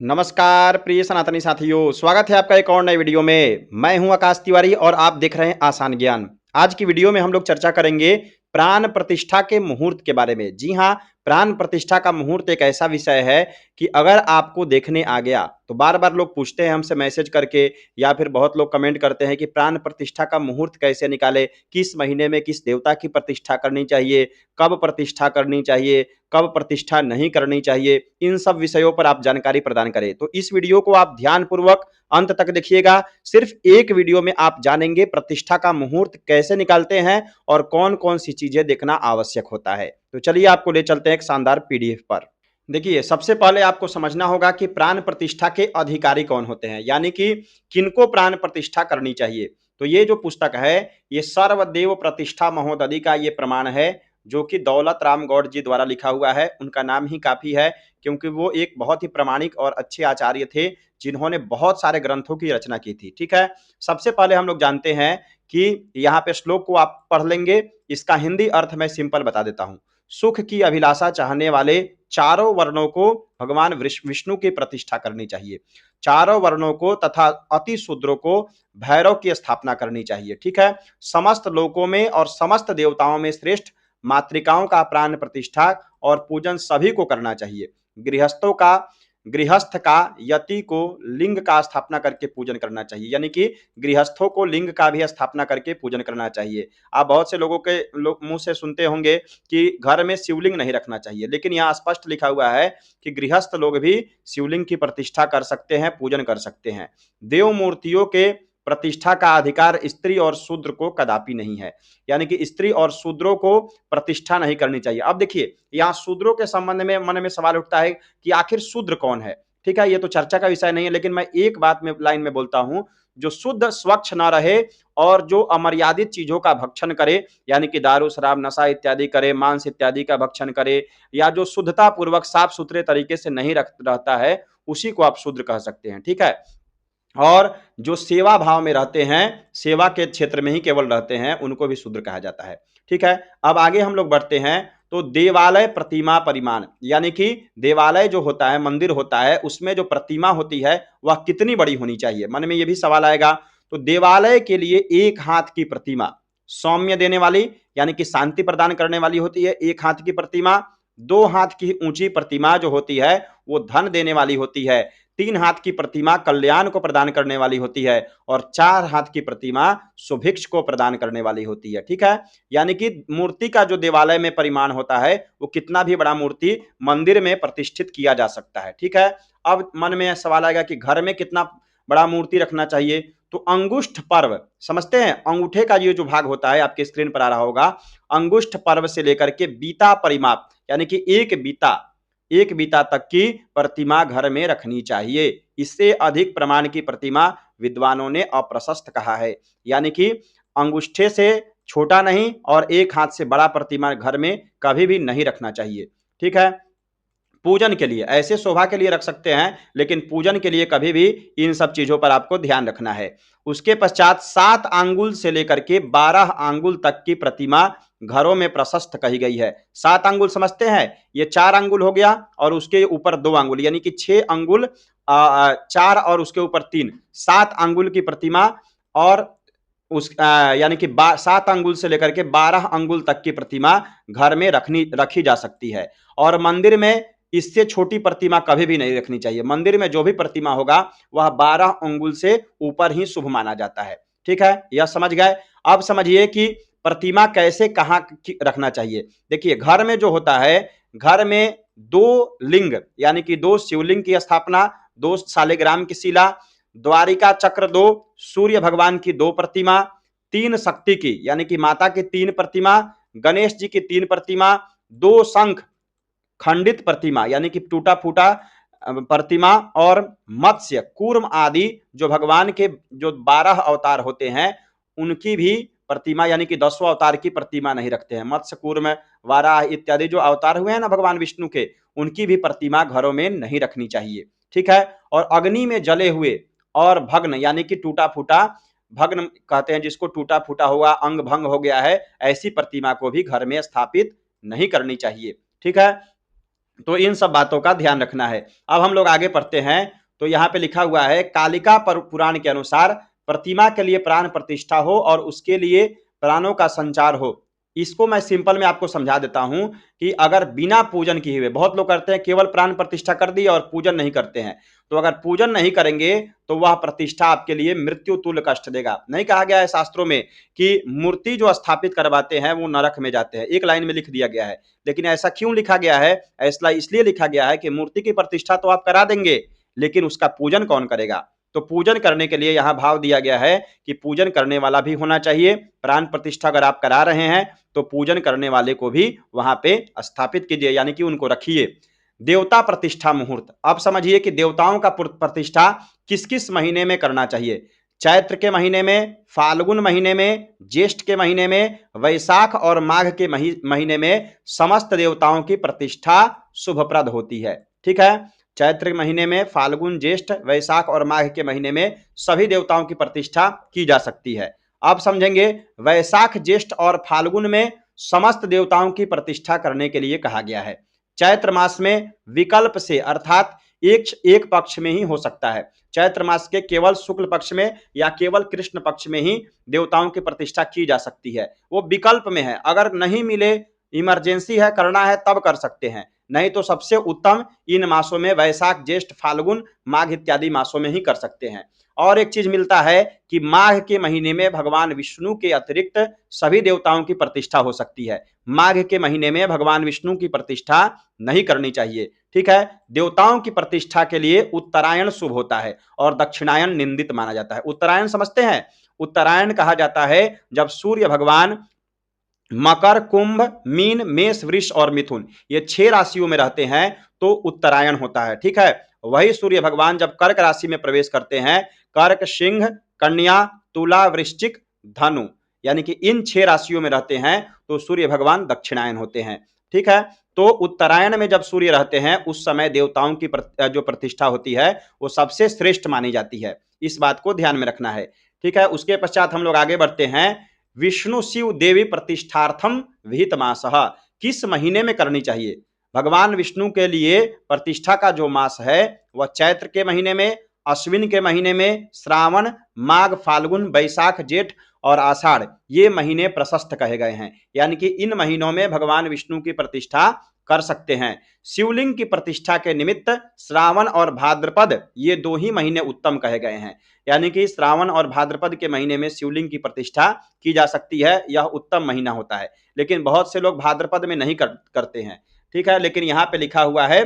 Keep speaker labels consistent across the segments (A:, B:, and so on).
A: नमस्कार प्रिय सनातनी साथियों, स्वागत है आपका एक और नए वीडियो में। मैं हूं आकाश तिवारी और आप देख रहे हैं आसान ज्ञान। आज की वीडियो में हम लोग चर्चा करेंगे प्राण प्रतिष्ठा के मुहूर्त के बारे में। जी हाँ, प्राण प्रतिष्ठा का मुहूर्त एक ऐसा विषय है कि अगर आपको देखने आ गया तो बार बार लोग पूछते हैं हमसे मैसेज करके, या फिर बहुत लोग कमेंट करते हैं कि प्राण प्रतिष्ठा का मुहूर्त कैसे निकाले, किस महीने में किस देवता की प्रतिष्ठा करनी चाहिए, कब प्रतिष्ठा करनी चाहिए, कब प्रतिष्ठा नहीं करनी चाहिए, इन सब विषयों पर आप जानकारी प्रदान करें। तो इस वीडियो को आप ध्यानपूर्वक अंत तक देखिएगा। सिर्फ एक वीडियो में आप जानेंगे प्रतिष्ठा का मुहूर्त कैसे निकालते हैं और कौन कौन सी चीजें देखना आवश्यक होता है। तो चलिए आपको ले चलते हैं एक शानदार पीडीएफ पर। देखिए, सबसे पहले आपको समझना होगा कि प्राण प्रतिष्ठा के अधिकारी कौन होते हैं, यानी कि किनको प्राण प्रतिष्ठा करनी चाहिए। तो ये जो पुस्तक है, ये सर्वदेव प्रतिष्ठा महोदधि का ये प्रमाण है, जो कि दौलत राम गौड़ जी द्वारा लिखा हुआ है। उनका नाम ही काफी है, क्योंकि वो एक बहुत ही प्रामाणिक और अच्छे आचार्य थे, जिन्होंने बहुत सारे ग्रंथों की रचना की थी। ठीक है, सबसे पहले हम लोग जानते हैं कि यहाँ पे श्लोक को आप पढ़ लेंगे, इसका हिंदी अर्थ मैं सिंपल बता देता हूँ। सुख की अभिलाषा चाहने वाले चारों वर्णों को भगवान विष्णु की प्रतिष्ठा करनी चाहिए। चारों वर्णों को तथा अति शूद्रों को भैरव की स्थापना करनी चाहिए। ठीक है, समस्त लोकों में और समस्त देवताओं में श्रेष्ठ मातृकाओं का प्राण प्रतिष्ठा और पूजन सभी को करना चाहिए। गृहस्थ का यति को लिंग का स्थापना करके पूजन करना चाहिए, यानी कि गृहस्थों को लिंग का भी स्थापना करके पूजन करना चाहिए। आप बहुत से लोगों के मुंह से सुनते होंगे कि घर में शिवलिंग नहीं रखना चाहिए, लेकिन यहाँ स्पष्ट लिखा हुआ है कि गृहस्थ लोग भी शिवलिंग की प्रतिष्ठा कर सकते हैं, पूजन कर सकते हैं। देव मूर्तियों के प्रतिष्ठा का अधिकार स्त्री और शूद्र को कदापि नहीं है, यानी कि स्त्री और शूद्रों को प्रतिष्ठा नहीं करनी चाहिए। अब देखिए, यहाँ शूद्रों के संबंध में मन में सवाल उठता है कि आखिर शूद्र कौन है। ठीक है, ये तो चर्चा का विषय नहीं है, लेकिन मैं एक बात में लाइन में बोलता हूं, जो शुद्ध स्वच्छ न रहे और जो अमर्यादित चीजों का भक्षण करे, यानी कि दारू शराब नशा इत्यादि करे, मांस इत्यादि का भक्षण करे, या जो शुद्धता पूर्वक साफ सुथरे तरीके से नहीं रहता है, उसी को आप शूद्र कह सकते हैं। ठीक है, और जो सेवा भाव में रहते हैं, सेवा के क्षेत्र में ही केवल रहते हैं, उनको भी शूद्र कहा जाता है। ठीक है, अब आगे हम लोग बढ़ते हैं। तो देवालय प्रतिमा परिमाण, यानी कि देवालय जो होता है, मंदिर होता है, उसमें जो प्रतिमा होती है वह कितनी बड़ी होनी चाहिए। मन में यह भी सवाल आएगा। तो देवालय के लिए एक हाथ की प्रतिमा सौम्य देने वाली, यानी कि शांति प्रदान करने वाली होती है, एक हाथ की प्रतिमा। दो हाथ की ऊंची प्रतिमा जो होती है वो धन देने वाली होती है। तीन हाथ की प्रतिमा कल्याण को प्रदान करने वाली होती है, और चार हाथ की प्रतिमा सुभिक्ष को प्रदान करने वाली होती है। ठीक है, यानी कि मूर्ति का जो देवालय में परिमाण होता है, वो कितना भी बड़ा मूर्ति मंदिर में प्रतिष्ठित किया जा सकता है। ठीक है, अब मन में सवाल आएगा कि घर में कितना बड़ा मूर्ति रखना चाहिए। तो अंगुष्ठ पर्व समझते हैं, अंगूठे का ये जो भाग होता है आपके स्क्रीन पर आ रहा होगा, अंगुष्ठ पर्व से लेकर के बीता परिमाप, यानी कि एक बीता तक की प्रतिमा घर में रखनी चाहिए। इससे अधिक प्रमाण की प्रतिमा विद्वानों ने अप्रशस्त कहा है, यानी कि अंगूठे से छोटा नहीं और एक हाथ से बड़ा प्रतिमा घर में कभी भी नहीं रखना चाहिए। ठीक है, पूजन के लिए ऐसे शोभा के लिए रख सकते हैं, लेकिन पूजन के लिए कभी भी इन सब चीजों पर आपको ध्यान रखना है। उसके पश्चात 7 आंगुल से लेकर के 12 आंगुल तक की प्रतिमा घरों में प्रशस्त कही गई है। 7 आंगुल समझते हैं, ये 4 आंगुल हो गया और उसके ऊपर 2 आंगुल, यानी कि 6 आंगुल, 4 और उसके ऊपर 3, 7 आंगुल की प्रतिमा। और उस यानी कि 7 अंगुल से लेकर के 12 अंगुल तक की प्रतिमा घर में रखी जा सकती है। और मंदिर में इससे छोटी प्रतिमा कभी भी नहीं रखनी चाहिए। मंदिर में जो भी प्रतिमा होगा वह 12 अंगुल से ऊपर ही शुभ माना जाता है। ठीक है, यह समझ गए। अब समझिए कि प्रतिमा कैसे कहाँ रखना चाहिए। देखिए, घर में जो होता है, घर में 2 लिंग, यानी कि 2 शिवलिंग की स्थापना, 2 शालिग्राम की शिला, द्वारिका चक्र 2, सूर्य भगवान की 2 प्रतिमा, 3 शक्ति की, यानी कि माता की 3 प्रतिमा, गणेश जी की 3 प्रतिमा, 2 शंख खंडित प्रतिमा, यानी कि टूटा फूटा प्रतिमा, और मत्स्य कूर्म आदि जो भगवान के जो 12 अवतार होते हैं उनकी भी प्रतिमा, यानी कि 10 अवतार की प्रतिमा नहीं रखते हैं। मत्स्य कूर्म वाराह इत्यादि जो अवतार हुए हैं ना भगवान विष्णु के, उनकी भी प्रतिमा घरों में नहीं रखनी चाहिए। ठीक है, और अग्नि में जले हुए और भग्न, यानी कि टूटा फूटा, भग्न कहते हैं जिसको, टूटा फूटा हुआ, अंग भंग हो गया है, ऐसी प्रतिमा को भी घर में स्थापित नहीं करनी चाहिए। ठीक है, तो इन सब बातों का ध्यान रखना है। अब हम लोग आगे पढ़ते हैं। तो यहाँ पे लिखा हुआ है, कालिका पुराण के अनुसार प्रतिमा के लिए प्राण प्रतिष्ठा हो और उसके लिए प्राणों का संचार हो। इसको मैं सिंपल में आपको समझा देता हूं कि अगर बिना पूजन किए हुए, बहुत लोग करते हैं केवल प्राण प्रतिष्ठा कर दी और पूजन नहीं करते हैं, तो अगर पूजन नहीं करेंगे तो वह प्रतिष्ठा आपके लिए मृत्यु तुल्य कष्ट देगा। नहीं कहा गया है शास्त्रों में कि मूर्ति जो स्थापित करवाते हैं वो नरक में जाते हैं, एक लाइन में लिख दिया गया है। लेकिन ऐसा क्यों लिखा गया है? ऐसा इसलिए लिखा गया है कि मूर्ति की प्रतिष्ठा तो आप करा देंगे, लेकिन उसका पूजन कौन करेगा? तो पूजन करने के लिए यहाँ भाव दिया गया है कि पूजन करने वाला भी होना चाहिए। प्राण प्रतिष्ठा अगर आप करा रहे हैं तो पूजन करने वाले को भी वहां पे स्थापित कीजिए, यानी कि उनको रखिए। देवता प्रतिष्ठा मुहूर्त, अब समझिए कि देवताओं का प्रतिष्ठा किस किस महीने में करना चाहिए। चैत्र के महीने में, फाल्गुन महीने में, ज्येष्ठ के महीने में, वैशाख और माघ के महीने में समस्त देवताओं की प्रतिष्ठा शुभप्रद होती है। ठीक है, चैत्र के महीने में, फाल्गुन, ज्येष्ठ, वैशाख और माघ के महीने में सभी देवताओं की प्रतिष्ठा की जा सकती है। अब समझेंगे, वैशाख, ज्येष्ठ और फाल्गुन में समस्त देवताओं की प्रतिष्ठा करने के लिए कहा गया है। चैत्र मास में विकल्प से, अर्थात एक पक्ष में ही हो सकता है। चैत्र मास के केवल शुक्ल पक्ष में या केवल कृष्ण पक्ष में ही देवताओं की प्रतिष्ठा की जा सकती है, वो विकल्प में है। अगर नहीं मिले, इमरजेंसी है, करना है, तब कर सकते हैं, नहीं तो सबसे उत्तम इन मासों में वैशाख, ज्येष्ठ, फाल्गुन, माघ इत्यादि मासों में ही कर सकते हैं। और एक चीज मिलता है कि माघ के महीने में भगवान विष्णु के अतिरिक्त सभी देवताओं की प्रतिष्ठा हो सकती है। माघ के महीने में भगवान विष्णु की प्रतिष्ठा नहीं करनी चाहिए। ठीक है, देवताओं की प्रतिष्ठा के लिए उत्तरायण शुभ होता है और दक्षिणायन निंदित माना जाता है। उत्तरायण समझते हैं? उत्तरायण कहा जाता है जब सूर्य भगवान मकर, कुंभ, मीन, मेष, वृष और मिथुन, ये 6 राशियों में रहते हैं तो उत्तरायण होता है। ठीक है, वही सूर्य भगवान जब कर्क राशि में प्रवेश करते हैं, कर्क, सिंह, कन्या, तुला, वृश्चिक, धनु, यानी कि इन 6 राशियों में रहते हैं तो सूर्य भगवान दक्षिणायन होते हैं। ठीक है, तो उत्तरायण में जब सूर्य रहते हैं उस समय देवताओं की जो प्रतिष्ठा होती है वो सबसे श्रेष्ठ मानी जाती है। इस बात को ध्यान में रखना है। ठीक है, उसके पश्चात हम लोग आगे बढ़ते हैं। विष्णु शिव देवी प्रतिष्ठार्थम विहित मास, किस महीने में करनी चाहिए? भगवान विष्णु के लिए प्रतिष्ठा का जो मास है वह चैत्र के महीने में, अश्विन के महीने में, श्रावण, माघ, फाल्गुन, वैशाख, जेठ और आषाढ़, ये महीने प्रशस्त कहे गए हैं, यानी कि इन महीनों में भगवान विष्णु की प्रतिष्ठा कर सकते हैं। शिवलिंग की प्रतिष्ठा के निमित्त श्रावण और भाद्रपद, ये 2 ही महीने उत्तम कहे गए हैं, यानी कि श्रावण और भाद्रपद के महीने में शिवलिंग की प्रतिष्ठा की जा सकती है, यह उत्तम महीना होता है। लेकिन बहुत से लोग भाद्रपद में नहीं करते हैं। ठीक है, लेकिन यहाँ पे लिखा हुआ है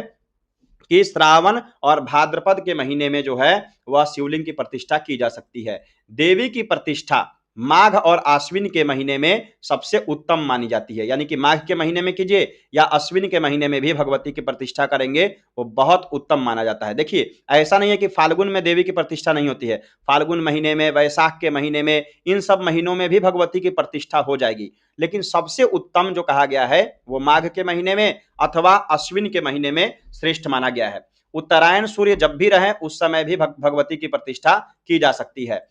A: कि श्रावण और भाद्रपद के महीने में जो है वह शिवलिंग की प्रतिष्ठा की जा सकती है। देवी की प्रतिष्ठा माघ और आश्विन के महीने में सबसे उत्तम मानी जाती है, यानी कि माघ के महीने में कीजिए या अश्विन के महीने में भी भगवती की प्रतिष्ठा करेंगे वो बहुत उत्तम माना जाता है। देखिए, ऐसा नहीं है कि फाल्गुन में देवी की प्रतिष्ठा नहीं होती है, फाल्गुन महीने में, वैशाख के महीने में, इन सब महीनों में भी भगवती की प्रतिष्ठा हो जाएगी। लेकिन सबसे उत्तम जो कहा गया है वो माघ के महीने में अथवा अश्विन के महीने में श्रेष्ठ माना गया है। उत्तरायण सूर्य जब भी रहे उस समय भी भगवती की प्रतिष्ठा की जा सकती है।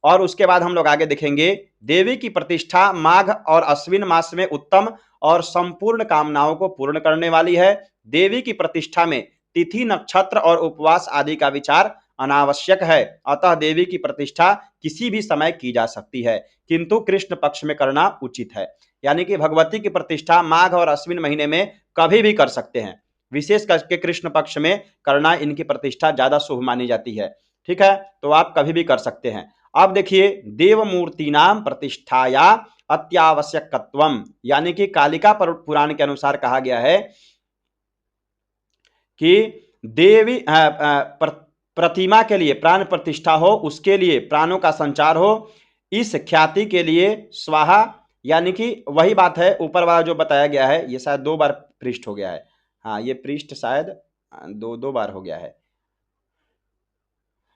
A: और उसके बाद हम लोग आगे देखेंगे, देवी की प्रतिष्ठा माघ और अश्विन मास में उत्तम और संपूर्ण कामनाओं को पूर्ण करने वाली है। देवी की प्रतिष्ठा में तिथि, नक्षत्र और उपवास आदि का विचार अनावश्यक है, अतः देवी की प्रतिष्ठा किसी भी समय की जा सकती है, किंतु कृष्ण पक्ष में करना उचित है। यानी कि भगवती की प्रतिष्ठा माघ और अश्विन महीने में कभी भी कर सकते हैं, विशेष करके कृष्ण पक्ष में करना इनकी प्रतिष्ठा ज्यादा शुभ मानी जाती है। ठीक है, तो आप कभी भी कर सकते हैं। अब देखिए, देव मूर्ति नाम प्रतिष्ठाया अत्यावश्यकत्वम, यानी कि कालिका पुराण के अनुसार कहा गया है कि देवी प्रतिमा के लिए प्राण प्रतिष्ठा हो, उसके लिए प्राणों का संचार हो, इस ख्याति के लिए स्वाहा, यानी कि वही बात है ऊपर वाला जो बताया गया है, ये शायद 2 बार पृष्ठ हो गया है। हाँ, ये पृष्ठ शायद दो बार हो गया है।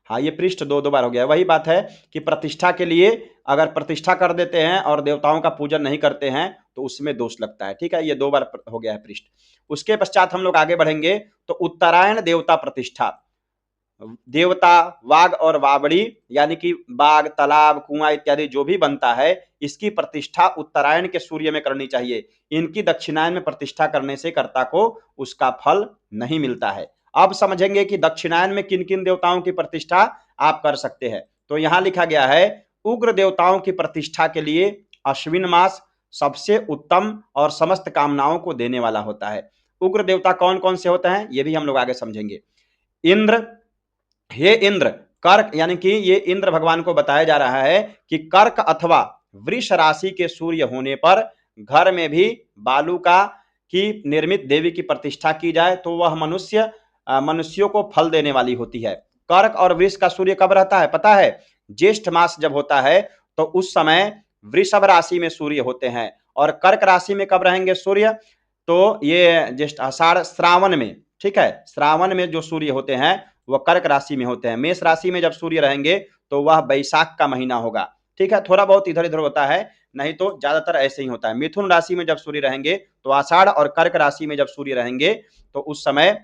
A: हाँ, ये पृष्ठ 2 बार हो गया है। वही बात है कि प्रतिष्ठा के लिए अगर प्रतिष्ठा कर देते हैं और देवताओं का पूजन नहीं करते हैं तो उसमें दोष लगता है। ठीक है, ये 2 बार हो गया है पृष्ठ। उसके पश्चात हम लोग आगे बढ़ेंगे। तो उत्तरायण देवता प्रतिष्ठा, देवता, वाग और वावड़ी यानी कि बाग, तालाब, कुआं इत्यादि जो भी बनता है, इसकी प्रतिष्ठा उत्तरायण के सूर्य में करनी चाहिए। इनकी दक्षिणायन में प्रतिष्ठा करने से कर्ता को उसका फल नहीं मिलता है। अब समझेंगे कि दक्षिणायन में किन किन देवताओं की प्रतिष्ठा आप कर सकते हैं। तो यहां लिखा गया है, उग्र देवताओं की प्रतिष्ठा के लिए अश्विन मास सबसे उत्तम और समस्त कामनाओं को देने वाला होता है। उग्र देवता कौन कौन से होते हैं, ये भी हम लोग आगे समझेंगे। इंद्र, हे इंद्र, कर्क यानी कि ये इंद्र भगवान को बताया जा रहा है कि कर्क अथवा वृष राशि के सूर्य होने पर घर में भी बालू का की निर्मित देवी की प्रतिष्ठा की जाए तो वह मनुष्यों को फल देने वाली होती है। कर्क और वृष का सूर्य कब रहता है पता है? ज्येष्ठ मास जब होता है तो उस समय वृषभ राशि में सूर्य होते हैं, और कर्क राशि में कब रहेंगे सूर्य? तो ये ज्येष्ठ आषाढ़ श्रावण में, ठीक है, श्रावण में जो सूर्य होते हैं वह कर्क राशि में होते हैं। मेष राशि में जब सूर्य रहेंगे तो वह बैसाख का महीना होगा, ठीक है, थोड़ा बहुत इधर इधर होता है, नहीं तो ज्यादातर ऐसे ही होता है। मिथुन राशि में जब सूर्य रहेंगे तो आषाढ़, और कर्क राशि में जब सूर्य रहेंगे तो उस समय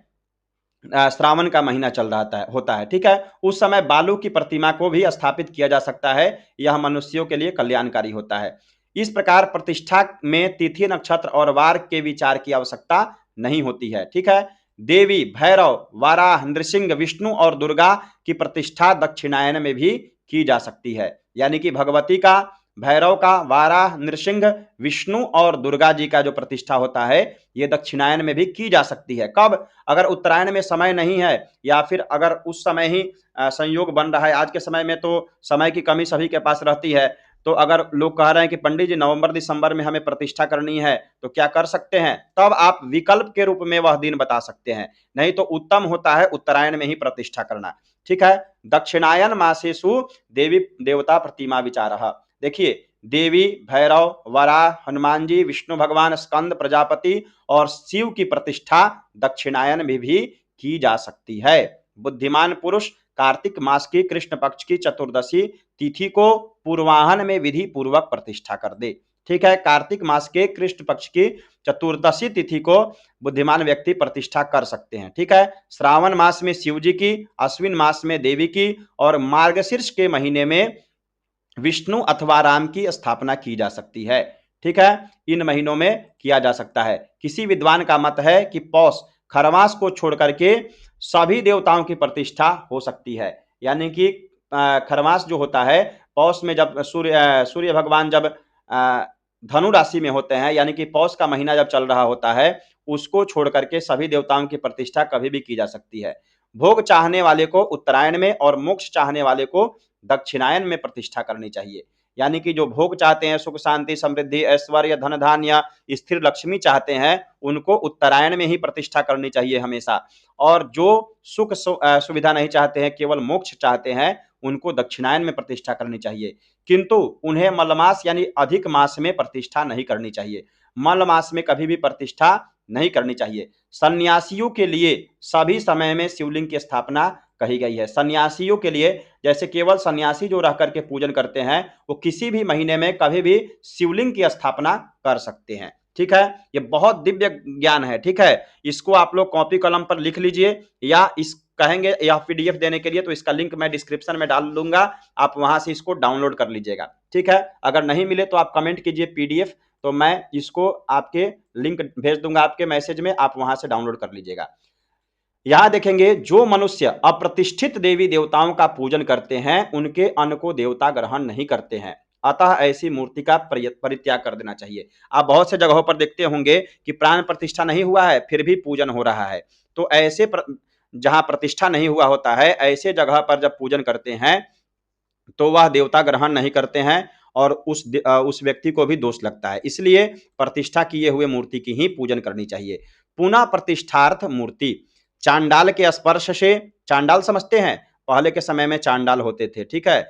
A: श्रावण का महीना चल रहा होता है, ठीक है। उस समय बालू की प्रतिमा को भी स्थापित किया जा सकता है, यह मनुष्यों के लिए कल्याणकारी होता है। इस प्रकार प्रतिष्ठा में तिथि, नक्षत्र और वार के विचार की आवश्यकता नहीं होती है, ठीक है। देवी, भैरव, वाराह, नृसिंह, विष्णु और दुर्गा की प्रतिष्ठा दक्षिणायन में भी की जा सकती है। यानी कि भगवती का, भैरव का, वाराह, नृसिंह, विष्णु और दुर्गा जी का जो प्रतिष्ठा होता है ये दक्षिणायन में भी की जा सकती है। कब? अगर उत्तरायण में समय नहीं है, या फिर अगर उस समय ही संयोग बन रहा है। आज के समय में तो समय की कमी सभी के पास रहती है, तो अगर लोग कह रहे हैं कि पंडित जी नवंबर दिसंबर में हमें प्रतिष्ठा करनी है तो क्या कर सकते हैं, तब आप विकल्प के रूप में वह दिन बता सकते हैं। नहीं तो उत्तम होता है उत्तरायण में ही प्रतिष्ठा करना, ठीक है। दक्षिणायन मासेषु देवी देवता प्रतिमा विचारः। देखिए, देवी, भैरव, वराह, हनुमान जी, विष्णु भगवान, स्कंद, प्रजापति और शिव की प्रतिष्ठा दक्षिणायन में भी की जा सकती है। बुद्धिमान पुरुष कार्तिक मास की कृष्ण पक्ष की चतुर्दशी तिथि को पूर्वाहन में विधि पूर्वक प्रतिष्ठा कर दे, ठीक है। कार्तिक मास के कृष्ण पक्ष की चतुर्दशी तिथि को बुद्धिमान व्यक्ति प्रतिष्ठा कर सकते हैं, ठीक है। श्रावण मास में शिव जी की, अश्विन मास में देवी की और मार्गशीर्ष के महीने में विष्णु अथवा राम की स्थापना की जा सकती है, ठीक है। इन महीनों में किया जा सकता है। किसी विद्वान का मत है कि पौष, खरमास को छोड़ करके सभी देवताओं की प्रतिष्ठा हो सकती है। यानी कि खरमास जो होता है, पौष में जब सूर्य भगवान जब धनु राशि में होते हैं, यानी कि पौष का महीना जब चल रहा होता है, उसको छोड़ करके सभी देवताओं की प्रतिष्ठा कभी भी की जा सकती है। भोग चाहने वाले को उत्तरायण में और मोक्ष चाहने वाले को दक्षिणायन में प्रतिष्ठा करनी चाहिए। यानी कि जो भोग चाहते हैं, सुख, शांति, समृद्धि, ऐश्वर्य, धन धान्य, स्थिर लक्ष्मी चाहते हैं, उनको उत्तरायण में ही प्रतिष्ठा करनी चाहिए हमेशा। और जो सुख सुविधा नहीं चाहते हैं, केवल मोक्ष चाहते हैं, उनको दक्षिणायन में प्रतिष्ठा करनी चाहिए। किंतु उन्हें मलमास यानी अधिक मास में प्रतिष्ठा नहीं करनी चाहिए। मल मास में कभी भी प्रतिष्ठा नहीं करनी चाहिए। सन्यासियों के लिए सभी समय में शिवलिंग की स्थापना कही गई है। सन्यासियों के लिए, जैसे केवल सन्यासी जो रह करके पूजन करते हैं, वो किसी भी महीने में कभी भी शिवलिंग की स्थापना कर सकते हैं, ठीक है। ये बहुत दिव्य ज्ञान है, ठीक है। इसको आप लोग कॉपी कलम पर लिख लीजिए, या इस कहेंगे या पीडीएफ देने के लिए तो इसका लिंक मैं डिस्क्रिप्शन में डाल दूंगा, आप वहां से इसको डाउनलोड कर लीजिएगा, ठीक है। अगर नहीं मिले तो आप कमेंट कीजिए पीडीएफ, तो मैं इसको आपके लिंक भेज दूंगा आपके मैसेज में, आप वहां से डाउनलोड कर लीजिएगा। यहां देखेंगे, जो मनुष्य अप्रतिष्ठित देवी देवताओं का पूजन करते हैं उनके अन्न को देवता ग्रहण नहीं करते हैं, अतः ऐसी मूर्ति का परित्याग कर देना चाहिए। आप बहुत से जगहों पर देखते होंगे कि प्राण प्रतिष्ठा नहीं हुआ है फिर भी पूजन हो रहा है, तो जहां प्रतिष्ठा नहीं हुआ होता है ऐसे जगह पर जब पूजन करते हैं तो वह देवता ग्रहण नहीं करते हैं, और उस व्यक्ति को भी दोष लगता है। इसलिए प्रतिष्ठा किए हुए मूर्ति की ही पूजन करनी चाहिए। पुनः प्रतिष्ठार्थ मूर्ति चांडाल के स्पर्श से, चांडाल समझते हैं, पहले के समय में चांडाल होते थे, ठीक है।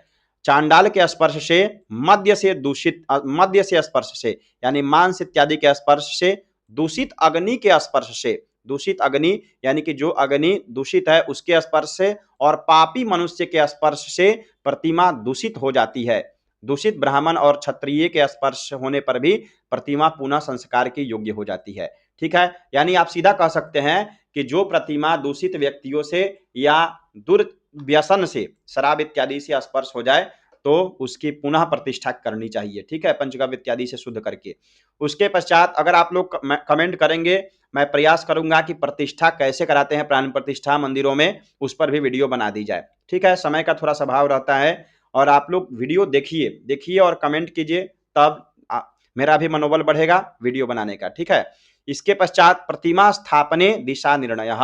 A: चांडाल के स्पर्श से, मध्य से स्पर्श से यानी मांस इत्यादि के स्पर्श से, दूषित अग्नि के स्पर्श से, दूषित अग्नि यानी कि जो अग्नि दूषित है उसके स्पर्श से, और पापी मनुष्य के स्पर्श से प्रतिमा दूषित हो जाती है। दूषित ब्राह्मण और क्षत्रिय के स्पर्श होने पर भी प्रतिमा पुनः संस्कार की योग्य हो जाती है, ठीक है। यानी आप सीधा कह सकते हैं कि जो प्रतिमा दूषित व्यक्तियों से या दुर्व्यसन से, शराब इत्यादि से स्पर्श हो जाए तो उसकी पुनः प्रतिष्ठा करनी चाहिए, ठीक है, पंचगव्य इत्यादि से शुद्ध करके। उसके पश्चात अगर आप लोग कमेंट करेंगे, मैं प्रयास करूंगा कि प्रतिष्ठा कैसे कराते हैं प्राण प्रतिष्ठा मंदिरों में, उस पर भी वीडियो बना दी जाए, ठीक है। समय का थोड़ा सा अभाव रहता है और आप लोग वीडियो देखिए देखिए और कमेंट कीजिए, तब मेरा भी मनोबल बढ़ेगा वीडियो बनाने का, ठीक है। इसके पश्चात प्रतिमा स्थापने दिशा निर्णय,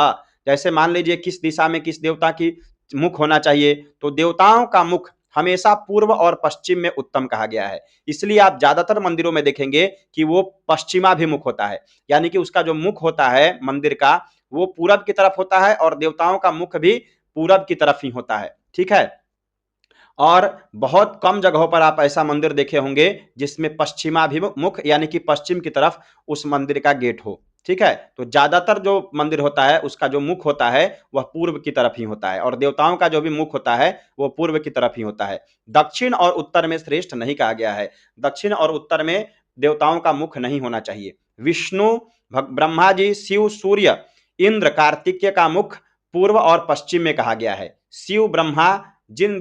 A: जैसे मान लीजिए किस दिशा में किस देवता की मुख होना चाहिए, तो देवताओं का मुख हमेशा पूर्व और पश्चिम में उत्तम कहा गया है। इसलिए आप ज्यादातर मंदिरों में देखेंगे कि वो पश्चिमाभिमुख होता है, यानी कि उसका जो मुख होता है मंदिर का वो पूरब की तरफ होता है और देवताओं का मुख भी पूरब की तरफ ही होता है, ठीक है। और बहुत कम जगहों पर आप ऐसा मंदिर देखे होंगे जिसमें पश्चिमाभिमुख यानी कि पश्चिम की तरफ उस मंदिर का गेट हो, ठीक है। तो ज्यादातर जो मंदिर होता है उसका जो मुख होता है वह पूर्व की तरफ ही होता है और देवताओं का जो भी मुख होता है वो पूर्व की तरफ ही होता है। दक्षिण और उत्तर में श्रेष्ठ नहीं कहा गया है, दक्षिण और उत्तर में देवताओं का मुख नहीं होना चाहिए। विष्णु, ब्रह्मा जी, शिव, सूर्य, इंद्र, कार्तिकेय का मुख पूर्व और पश्चिम में कहा गया है। शिव, ब्रह्मा, जिन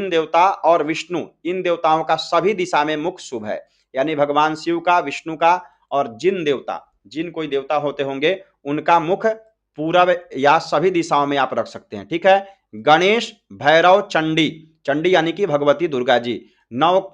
A: देवता और विष्णु, इन देवताओं का सभी दिशा में मुख शुभ है, यानी भगवान शिव का, विष्णु का और जिन देवता, जिन कोई देवता होते होंगे उनका मुख पूरब या सभी दिशाओं में आप रख सकते हैं, ठीक है। गणेश, भैरव, चंडी, चंडी यानी कि भगवती दुर्गा जी, नव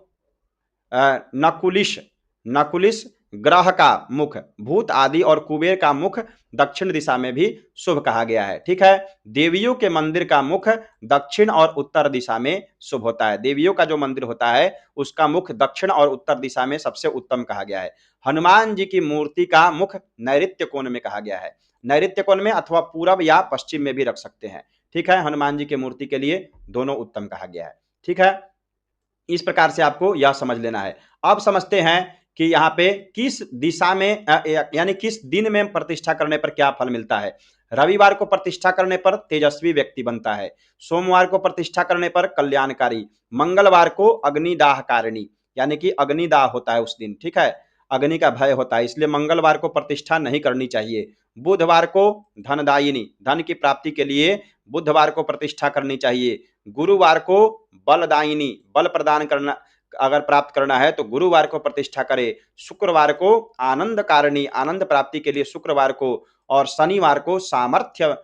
A: नकुलिश, नकुलिश ग्रह का मुख, भूत आदि और कुबेर का मुख दक्षिण दिशा में भी शुभ कहा गया है, ठीक है। देवियों के मंदिर का मुख दक्षिण और उत्तर दिशा में शुभ होता है, देवियों का जो मंदिर होता है उसका मुख दक्षिण और उत्तर दिशा में सबसे उत्तम कहा गया है। हनुमान जी की मूर्ति का मुख नैऋत्य कोण में कहा गया है, नैऋत्य कोण में अथवा पूरब या पश्चिम में भी रख सकते हैं, ठीक है। हनुमान जी की मूर्ति के लिए दोनों उत्तम कहा गया है, ठीक है। इस प्रकार से आपको यह समझ लेना है। अब समझते हैं कि यहाँ पे किस दिशा में यानी किस दिन में प्रतिष्ठा करने पर क्या फल मिलता है। रविवार को प्रतिष्ठा करने पर तेजस्वी व्यक्ति बनता है, सोमवार को प्रतिष्ठा करने पर कल्याणकारी, मंगलवार को अग्निदाहकारिणी यानी कि अग्निदाह होता है उस दिन, ठीक है, अग्नि का भय होता है, इसलिए मंगलवार को प्रतिष्ठा नहीं करनी चाहिए। बुधवार को धनदायिनी, धन की प्राप्ति के लिए बुधवार को प्रतिष्ठा करनी चाहिए। गुरुवार को बलदायिनी, बल प्रदान करना अगर प्राप्त करना है तो गुरुवार को प्रतिष्ठा करे। शुक्रवार को आनंद कारिणी, आनंद प्राप्ति के लिए शुक्रवार को, और शनिवार को सामर्थ्य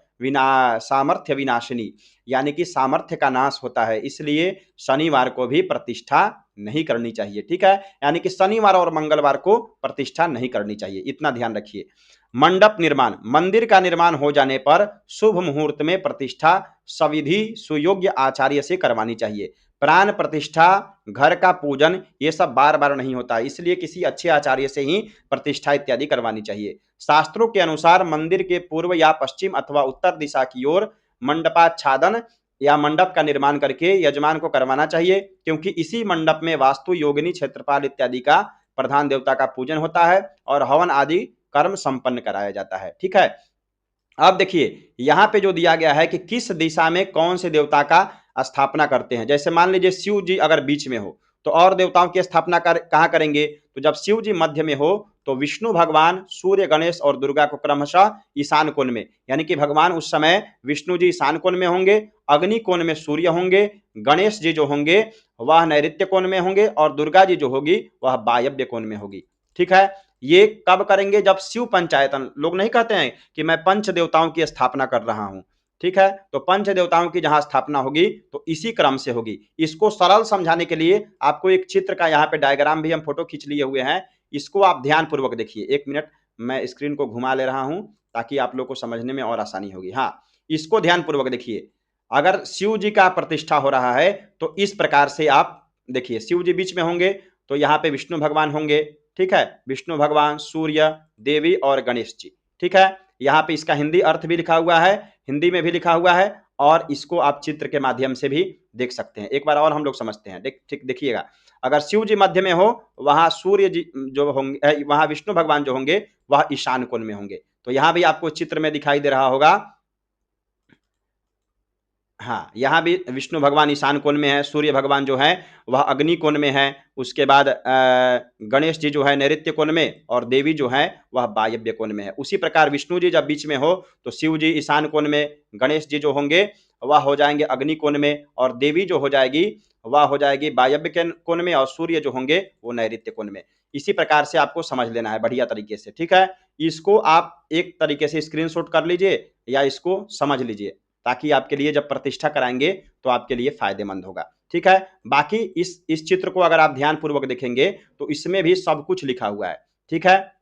A: विनाशिनी यानी कि सामर्थ्य का नाश होता है, इसलिए शनिवार को भी प्रतिष्ठा नहीं करनी चाहिए, ठीक है। यानी कि शनिवार और मंगलवार को प्रतिष्ठा नहीं करनी चाहिए, इतना ध्यान रखिए। मंडप निर्माण, मंदिर का निर्माण हो जाने पर शुभ मुहूर्त में प्रतिष्ठा सविधि सुयोग्य आचार्य से करवानी चाहिए। प्राण प्रतिष्ठा, घर का पूजन, ये सब बार बार नहीं होता, इसलिए किसी अच्छे आचार्य से ही प्रतिष्ठा इत्यादि करवानी चाहिए। शास्त्रों के अनुसार मंदिर के पूर्व या पश्चिम अथवा उत्तर दिशा की ओर मंडपाच्छादन या मंडप का निर्माण करके यजमान को करवाना चाहिए, क्योंकि इसी मंडप में वास्तु, योगिनी, क्षेत्रपाल इत्यादि का प्रधान देवता का पूजन होता है और हवन आदि कर्म संपन्न कराया जाता है, ठीक है। अब देखिए यहाँ पे जो दिया गया है कि किस दिशा में कौन से देवता का स्थापना करते हैं। जैसे मान लीजिए शिव जी अगर बीच में हो तो और देवताओं की स्थापना कहाँ करेंगे, तो जब शिव जी मध्य में हो तो विष्णु भगवान, सूर्य, गणेश और दुर्गा को क्रमशः ईशान कोण में, यानी कि भगवान उस समय विष्णु जी ईशान कोण में होंगे, अग्नि कोण में सूर्य होंगे, गणेश जी जो होंगे वह नैऋत्य कोण में होंगे और दुर्गा जी जो होगी वह वायव्य कोण में होगी, ठीक है। ये कब करेंगे, जब शिव पंचायतन, लोग नहीं कहते हैं कि मैं पंच देवताओं की स्थापना कर रहा हूं, ठीक है, तो पंच देवताओं की जहां स्थापना होगी तो इसी क्रम से होगी। इसको सरल समझाने के लिए आपको एक चित्र का यहाँ पे डायग्राम भी हम फोटो खींच लिए हुए हैं, इसको आप ध्यान पूर्वक देखिए। एक मिनट, मैं स्क्रीन को घुमा ले रहा हूं ताकि आप लोग को समझने में और आसानी होगी। हाँ, इसको ध्यान पूर्वक देखिए। अगर शिव जी का प्रतिष्ठा हो रहा है तो इस प्रकार से आप देखिए, शिव जी बीच में होंगे तो यहाँ पे विष्णु भगवान होंगे, ठीक है, विष्णु भगवान, सूर्य, देवी और गणेश जी, ठीक है। यहाँ पे इसका हिंदी अर्थ भी लिखा हुआ है, हिंदी में भी लिखा हुआ है और इसको आप चित्र के माध्यम से भी देख सकते हैं। एक बार और हम लोग समझते हैं, ठीक देखिएगा। अगर शिव जी मध्य में हो, वहां सूर्य जी जो होंगे, वहां विष्णु भगवान जो होंगे वह ईशान कोण में होंगे। तो यहाँ भी आपको चित्र में दिखाई दे रहा होगा, हाँ, यहाँ भी विष्णु भगवान ईशान कोण में है, सूर्य भगवान जो हैं वह अग्नि कोण में है, उसके बाद गणेश जी जो है नैऋत्य कोण में और देवी जो हैं वह वायव्य कोण में है। उसी प्रकार विष्णु जी जब बीच में हो तो शिव जी ईशान कोण में, गणेश जी जो होंगे वह हो जाएँगे अग्नि कोण में और देवी जो हो जाएगी वह हो जाएगी वायव्य कोण में और सूर्य जो होंगे वो नैऋत्य कोण में। इसी प्रकार से आपको समझ लेना है बढ़िया तरीके से, ठीक है? इसको आप एक तरीके से स्क्रीनशॉट कर लीजिए या इसको समझ लीजिए, ताकि आपके लिए जब प्रतिष्ठा कराएंगे तो आपके लिए फायदेमंद होगा, ठीक है? बाकी इस चित्र को अगर आप ध्यानपूर्वक देखेंगे तो इसमें भी सब कुछ लिखा हुआ है, ठीक है?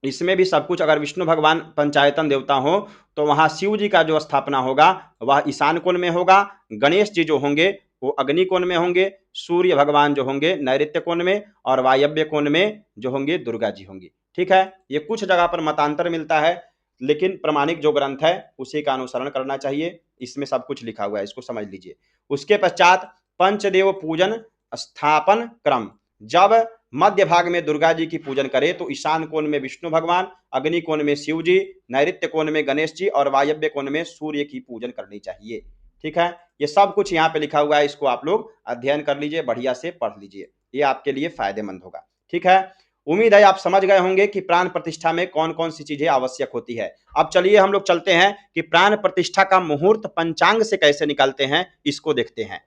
A: इसमें भी सब कुछ, अगर विष्णु भगवान पंचायतन देवता हो तो वहां शिव जी का जो स्थापना होगा वह ईशान कोण में होगा, गणेश जी जो होंगे वो अग्नि कोण में होंगे, सूर्य भगवान जो होंगे नैऋत्य कोण में और वायव्य कोण में जो होंगे दुर्गा जी होंगी, ठीक है? ये कुछ जगह पर मतांतर मिलता है, लेकिन प्रमाणिक जो ग्रंथ है उसी का अनुसरण करना चाहिए। इसमें सब कुछ लिखा हुआ है, इसको समझ लीजिए। उसके पश्चात पंचदेव पूजन स्थापन क्रम, जब मध्य भाग में दुर्गा जी की पूजन करें तो ईशान कोण में विष्णु भगवान, अग्नि कोण में शिव जी, नैऋत्य कोण में गणेश जी और वायव्य कोण में सूर्य की पूजन करनी चाहिए, ठीक है? ये सब कुछ यहाँ पे लिखा हुआ है, इसको आप लोग अध्ययन कर लीजिए, बढ़िया से पढ़ लीजिए, ये आपके लिए फायदेमंद होगा, ठीक है? उम्मीद है आप समझ गए होंगे कि प्राण प्रतिष्ठा में कौन कौन सी चीजें आवश्यक होती है। अब चलिए हम लोग चलते हैं कि प्राण प्रतिष्ठा का मुहूर्त पंचांग से कैसे निकालते हैं, इसको देखते हैं।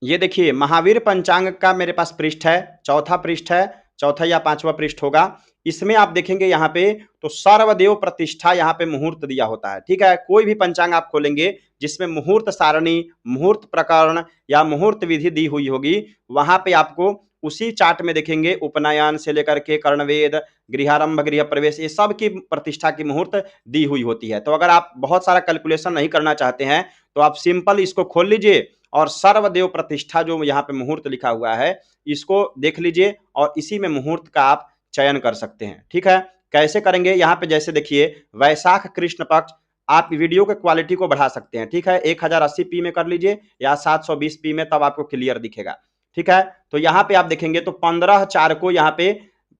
A: ये देखिए महावीर पंचांग का मेरे पास पृष्ठ है, चौथा पृष्ठ है, चौथा या पांचवा पृष्ठ होगा। इसमें आप देखेंगे यहाँ पे तो सर्वदेव प्रतिष्ठा यहाँ पे मुहूर्त दिया होता है, ठीक है? कोई भी पंचांग आप खोलेंगे जिसमें मुहूर्त सारणी, मुहूर्त प्रकरण या मुहूर्त विधि दी हुई होगी, वहां पे आपको उसी चार्ट में देखेंगे उपनयन से लेकर के कर्णवेद, गृहारंभ, गृह प्रवेश, ये सब की प्रतिष्ठा की मुहूर्त दी हुई होती है। तो अगर आप बहुत सारा कैलकुलेशन नहीं करना चाहते हैं तो आप सिंपल इसको खोल लीजिए और सर्वदेव प्रतिष्ठा जो यहाँ पे मुहूर्त लिखा हुआ है इसको देख लीजिए और इसी में मुहूर्त का आप चयन कर सकते हैं, ठीक है? कैसे करेंगे, यहाँ पे जैसे देखिए वैशाख कृष्ण पक्ष, आप वीडियो के क्वालिटी को बढ़ा सकते हैं, ठीक है? 1080p में कर लीजिए या 720p में, तब आपको क्लियर दिखेगा, ठीक है? तो यहाँ पे आप देखेंगे तो 15/4 को यहाँ पे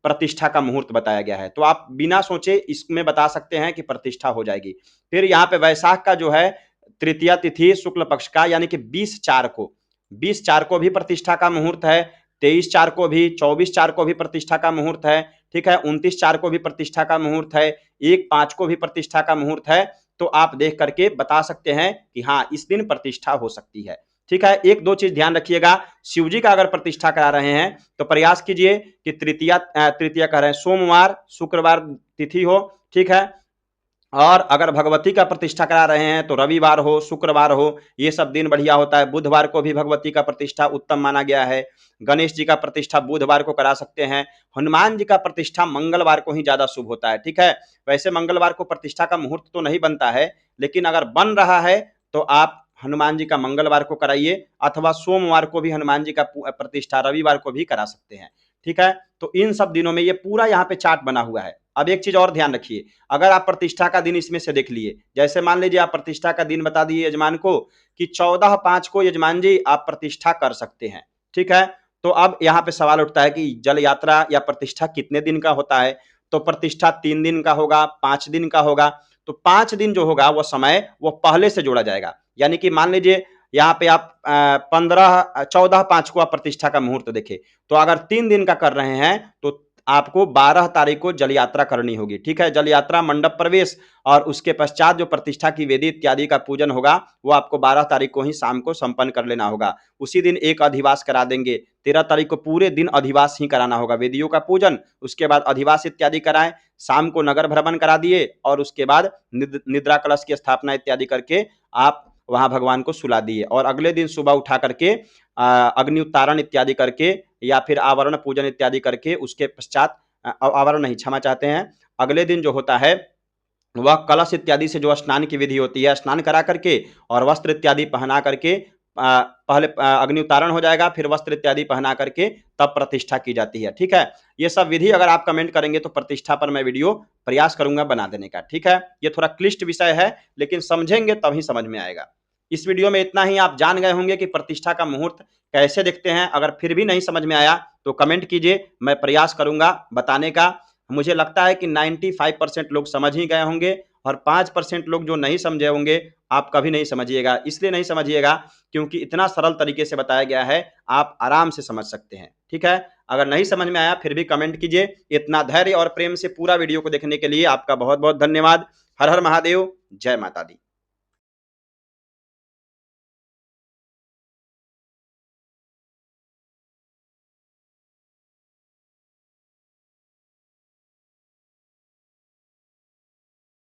A: प्रतिष्ठा का मुहूर्त बताया गया है, तो आप बिना सोचे इसमें बता सकते हैं कि प्रतिष्ठा हो जाएगी। फिर यहाँ पे वैशाख का जो है तृतीया तिथि शुक्ल पक्ष का यानी कि 20/4 को भी प्रतिष्ठा का मुहूर्त है, 23/4 को भी, 24/4 को भी प्रतिष्ठा का मुहूर्त है, ठीक है? 29/4 को भी प्रतिष्ठा का मुहूर्त है, 1/5 को भी प्रतिष्ठा का मुहूर्त है। तो आप देख करके बता सकते हैं कि हाँ इस दिन प्रतिष्ठा हो सकती है, ठीक है? एक दो चीज ध्यान रखिएगा, शिव जी का अगर प्रतिष्ठा करा रहे हैं तो प्रयास कीजिए कि तृतीया कह रहे हैं सोमवार शुक्रवार तिथि हो, ठीक है? और अगर भगवती का प्रतिष्ठा करा रहे हैं तो रविवार हो, शुक्रवार हो, ये सब दिन बढ़िया होता है। बुधवार को भी भगवती का प्रतिष्ठा उत्तम माना गया है। गणेश जी का प्रतिष्ठा बुधवार को करा सकते हैं। हनुमान जी का प्रतिष्ठा मंगलवार को ही ज्यादा शुभ होता है, ठीक है? वैसे मंगलवार को प्रतिष्ठा का मुहूर्त तो नहीं बनता है, लेकिन अगर बन रहा है तो आप हनुमान जी का मंगलवार को कराइए अथवा सोमवार को भी हनुमान जी का प्रतिष्ठा रविवार को भी करा सकते हैं, ठीक है? तो इन सब दिनों में ये पूरा यहाँ पे चार्ट बना हुआ है। अब एक चीज और ध्यान रखिए, अगर आप प्रतिष्ठा का दिन इसमें से देख लिए, जैसे मान लीजिए आप प्रतिष्ठा का दिन बता दिए यजमान को कि 14/5 को यजमान जी आप प्रतिष्ठा कर सकते हैं, ठीक है? तो अब यहाँ पे सवाल उठता है कि जल यात्रा या प्रतिष्ठा कितने दिन का होता है? तो प्रतिष्ठा 3 दिन का होगा, 5 दिन का होगा। तो 5 दिन जो होगा वो समय वो पहले से जोड़ा जाएगा, यानी कि मान लीजिए यहाँ पे आप 14/5 को आप प्रतिष्ठा का मुहूर्त देखें, तो अगर 3 दिन का कर रहे हैं तो आपको 12 तारीख को जल यात्रा करनी होगी, ठीक है? जल यात्रा, मंडप प्रवेश और उसके पश्चात जो प्रतिष्ठा की वेदी इत्यादि का पूजन होगा वो आपको 12 तारीख को ही शाम को संपन्न कर लेना होगा। उसी दिन एक अधिवास करा देंगे, 13 तारीख को पूरे दिन अधिवास ही कराना होगा, वेदियों का पूजन, उसके बाद अधिवास इत्यादि कराएं, शाम को नगर भ्रमण करा दिए और उसके बाद निद्रा कलश की स्थापना इत्यादि करके आप वहां भगवान को सुला दिए और अगले दिन सुबह उठा करके अग्नि उत्तारण इत्यादि करके या फिर आवरण पूजन इत्यादि करके उसके पश्चात आवरण नहीं, क्षमा चाहते हैं, अगले दिन जो होता है वह कलश इत्यादि से जो स्नान की विधि होती है, स्नान करा करके और वस्त्र इत्यादि पहना करके पहले अग्नि उतारण हो जाएगा, फिर वस्त्र इत्यादि पहना करके तब प्रतिष्ठा की जाती है, ठीक है? ये सब विधि अगर आप कमेंट करेंगे तो प्रतिष्ठा पर मैं वीडियो प्रयास करूंगा बना देने का, ठीक है? ये थोड़ा क्लिष्ट विषय है, लेकिन समझेंगे तभी समझ में आएगा। इस वीडियो में इतना ही, आप जान गए होंगे कि प्रतिष्ठा का मुहूर्त कैसे देखते हैं। अगर फिर भी नहीं समझ में आया तो कमेंट कीजिए, मैं प्रयास करूंगा बताने का। मुझे लगता है कि 95% लोग समझ ही गए होंगे और 5% लोग जो नहीं समझे होंगे, आप कभी नहीं समझिएगा। इसलिए नहीं समझिएगा क्योंकि इतना सरल तरीके से बताया गया है, आप आराम से समझ सकते हैं। ठीक है? अगर नहीं समझ में आया फिर भी कमेंट कीजिए। इतना धैर्य और प्रेम से पूरा वीडियो को देखने के लिए आपका बहुत-बहुत धन्यवाद। हर हर महादेव, जय माता दी।